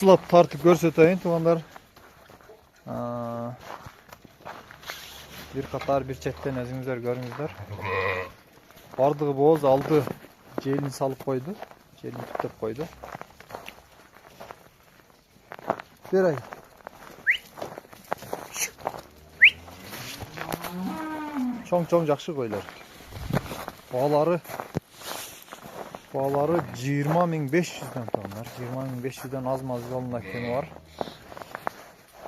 Sılap tartıp görseteyim tuğanlar. Bir katar bir çetten özünüzler görünüzler. Bardığı boğaz aldı. Celini salıp koydu. Celini tutup koydu. Bir ay. Çoğun жақсы koylar. Bağları 20.500'den tonlar. 20.500'den az yolun akeni var.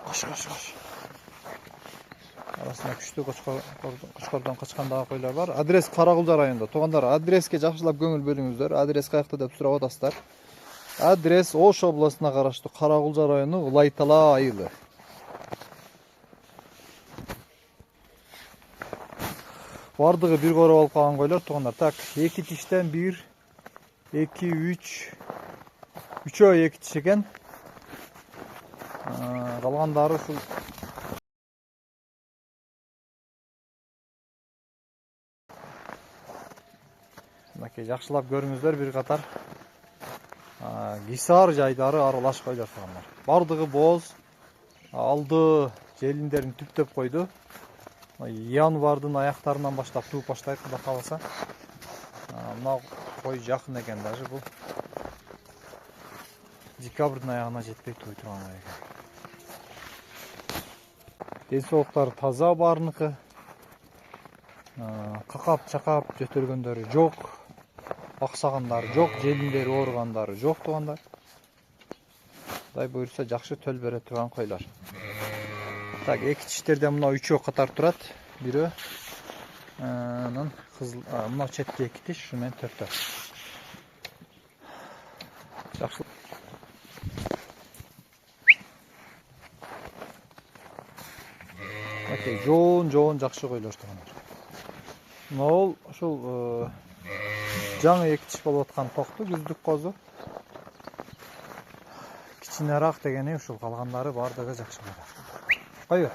Kaç. Arasında küçük Qoçqordan kaçkandağı koylar var. Adres Qaragulca rayonunda. Toğanlar adreske жақшылап көңіл бөліңіздер. Adres қаяқта деп сұрап отырсыздар. Adres Ош облысына қарашты Qaragulca rayonu Улайтала айылы. Бардығы bir қорап алып қалған қойлар туғандар. Так, 2 тиштен 1, 2, 3, 3-2 тиш екен. Қалғандары шул жақшылап көріңіздер bir қатар Гисар жайдары аралаш қойлар туғандар. Бардығы боз алды желіндерін түптеп қойды. Январдың аяқтарынан баштап туып баштайды, құда қаласа. Мына қой жақын екен даже бұл. Декабрьдің аяғына жетпей туй тұрған екен. Денсаулықтары таза барынықы. Қақап-чақап жөтелгендері жоқ. Ақсағандары жоқ, желіндері орғандары жоқ туғандар. Дай бұйырса жақсы төл бере тұрған қойлар. Так, 2 тиштерде мына 3-өө қатар тұрады. Бірі мына четке 2 тиш, шумен 4-ті. Жақсы. Окей, жоон жақсы қойлар тұрғандар. Ол шул жаңы 2 тиш болып отқан тоқты, күздік қозы. Кичинерақ дегені ушул қалғандары бардығы жақсы қойлар. Қойыр.